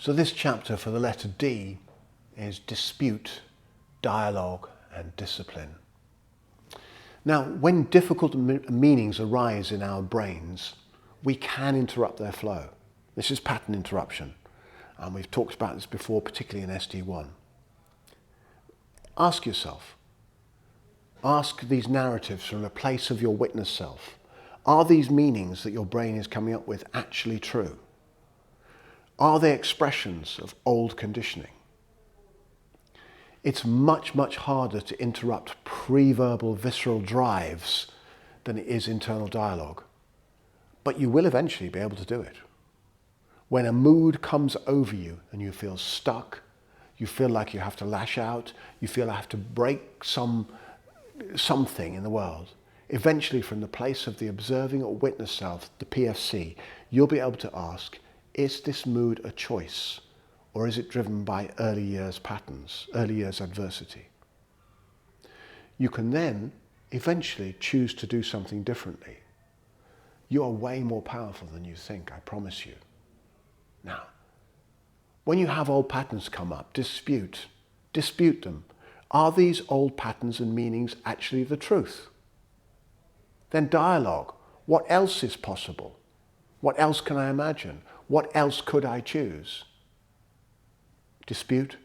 So this chapter for the letter D is dispute, dialogue and discipline. Now, when difficult meanings arise in our brains, we can interrupt their flow. This is pattern interruption, and we've talked about this before, particularly in SD1. Ask yourself, ask these narratives from a place of your witness self. Are these meanings that your brain is coming up with actually true? Are they expressions of old conditioning? It's much, much harder to interrupt pre-verbal visceral drives than it is internal dialogue. But you will eventually be able to do it. When a mood comes over you and you feel stuck, you feel like you have to lash out, you feel like you have to break something in the world, eventually from the place of the observing or witness self, the PFC, you'll be able to ask, is this mood a choice, or is it driven by early years patterns, early years adversity? You can then eventually choose to do something differently. You are way more powerful than you think, I promise you. Now, when you have old patterns come up, dispute them. Are these old patterns and meanings actually the truth? Then dialogue. What else is possible? What else can I imagine? What else could I choose? Dispute,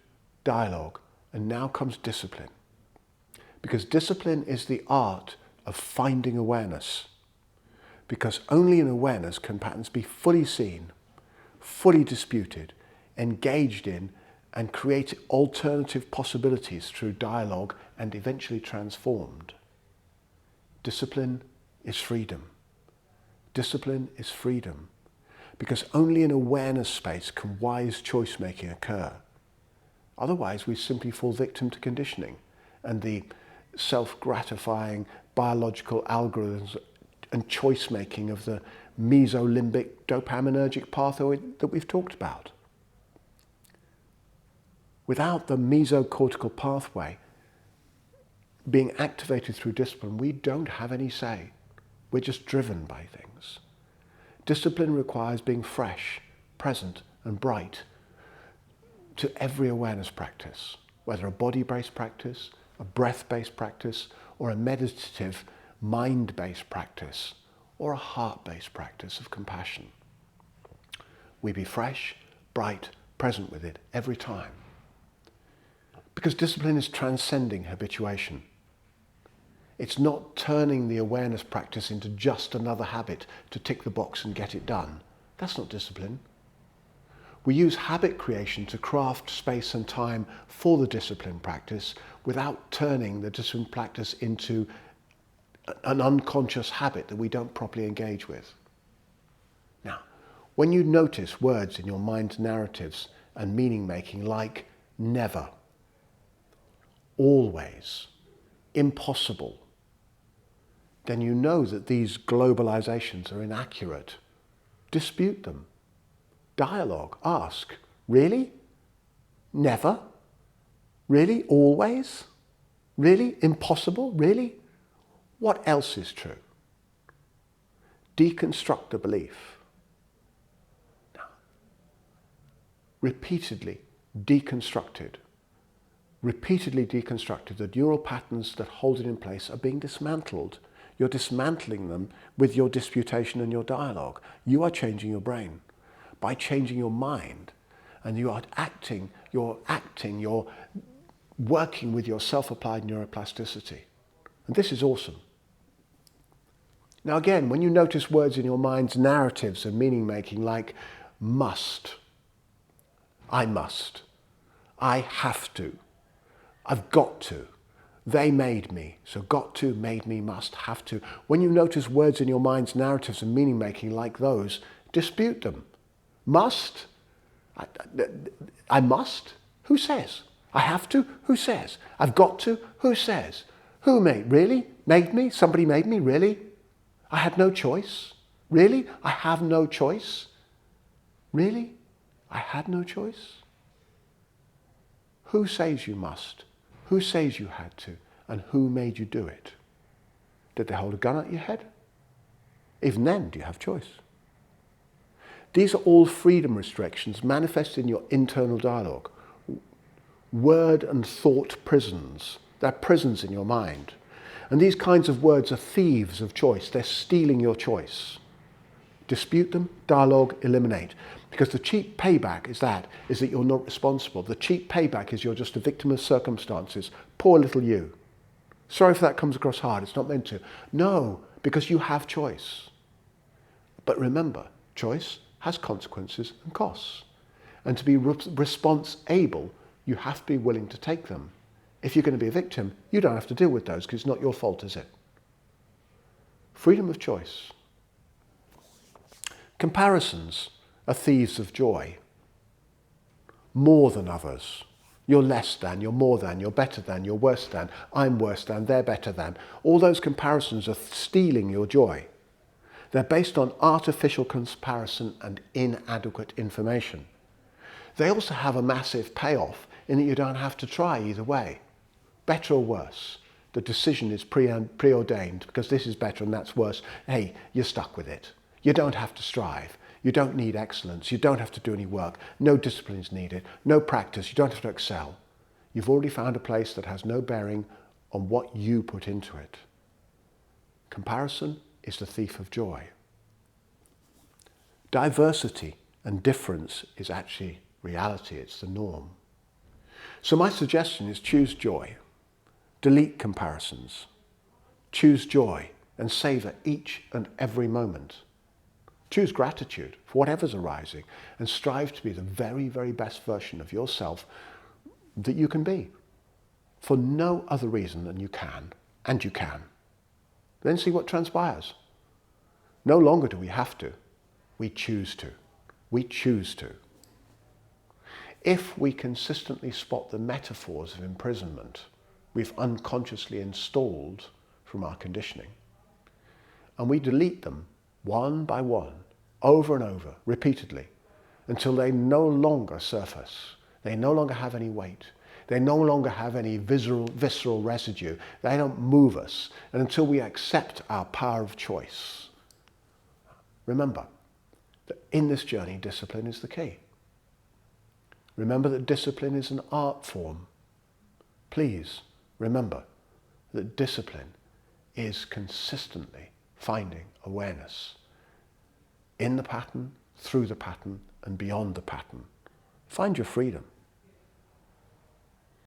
dialogue, and now comes discipline. Because discipline is the art of finding awareness. Because only in awareness can patterns be fully seen, fully disputed, engaged in, and create alternative possibilities through dialogue and eventually transformed. Discipline is freedom. Discipline is freedom. Because only in awareness space can wise choice making occur. Otherwise, we simply fall victim to conditioning and the self-gratifying biological algorithms and choice making of the mesolimbic dopaminergic pathway that we've talked about. Without the mesocortical pathway being activated through discipline, we don't have any say. We're just driven by things. Discipline requires being fresh, present and bright to every awareness practice, whether a body-based practice, a breath-based practice, or a meditative mind-based practice, or a heart-based practice of compassion. We be fresh, bright, present with it every time. Because discipline is transcending habituation. It's not turning the awareness practice into just another habit to tick the box and get it done. That's not discipline. We use habit creation to craft space and time for the discipline practice without turning the discipline practice into an unconscious habit that we don't properly engage with. Now, when you notice words in your mind's narratives and meaning making like never, always, impossible, then you know that these globalizations are inaccurate. Dispute them. Dialogue. Ask. Really? Never? Really? Always? Really? Impossible? Really? What else is true? Deconstruct the belief. Now, repeatedly deconstructed, the neural patterns that hold it in place are being dismantled. You're dismantling them with your disputation and your dialogue. You are changing your brain by changing your mind. And you are acting, you're working with your self-applied neuroplasticity. And this is awesome. Now again, when you notice words in your mind's narratives and meaning making like must, I must, I have to, I've got to, they made me, so got to, made me, must, have to. When you notice words in your mind's narratives and meaning making like those, dispute them. Must? I must? Who says? I have to? Who says? I've got to? Who says? Who made? Really? Made me? Somebody made me? Really? I had no choice? Really? I have no choice? Really? I had no choice? Who says you must? Who says you had to? And who made you do it? Did they hold a gun at your head? Even then, do you have choice? These are all freedom restrictions manifested in your internal dialogue. Word and thought prisons. They're prisons in your mind. And these kinds of words are thieves of choice. They're stealing your choice. Dispute them, dialogue, eliminate. Because the cheap payback is that you're not responsible. The cheap payback is you're just a victim of circumstances. Poor little you. Sorry if that comes across hard, it's not meant to. No, because you have choice. But remember, choice has consequences and costs. And to be response-able, you have to be willing to take them. If you're going to be a victim, you don't have to deal with those because it's not your fault, is it? Freedom of choice. Comparisons are thieves of joy. More than others. You're less than, you're more than, you're better than, you're worse than, I'm worse than, they're better than. All those comparisons are stealing your joy. They're based on artificial comparison and inadequate information. They also have a massive payoff in that you don't have to try either way. Better or worse. The decision is preordained because this is better and that's worse. Hey, you're stuck with it. You don't have to strive. You don't need excellence. You don't have to do any work. No discipline is needed. No practice. You don't have to excel. You've already found a place that has no bearing on what you put into it. Comparison is the thief of joy. Diversity and difference is actually reality. It's the norm. So my suggestion is choose joy. Delete comparisons. Choose joy and savor each and every moment. Choose gratitude for whatever's arising and strive to be the very, very best version of yourself that you can be for no other reason than you can, and you can. Then see what transpires. No longer do we have to. We choose to. We choose to. If we consistently spot the metaphors of imprisonment we've unconsciously installed from our conditioning, and we delete them one by one, over and over, repeatedly, until they no longer surface. They no longer have any weight. They no longer have any visceral residue. They don't move us. And until we accept our power of choice. Remember that in this journey, discipline is the key. Remember that discipline is an art form. Please remember that discipline is consistently finding awareness in the pattern, through the pattern, and beyond the pattern. Find your freedom.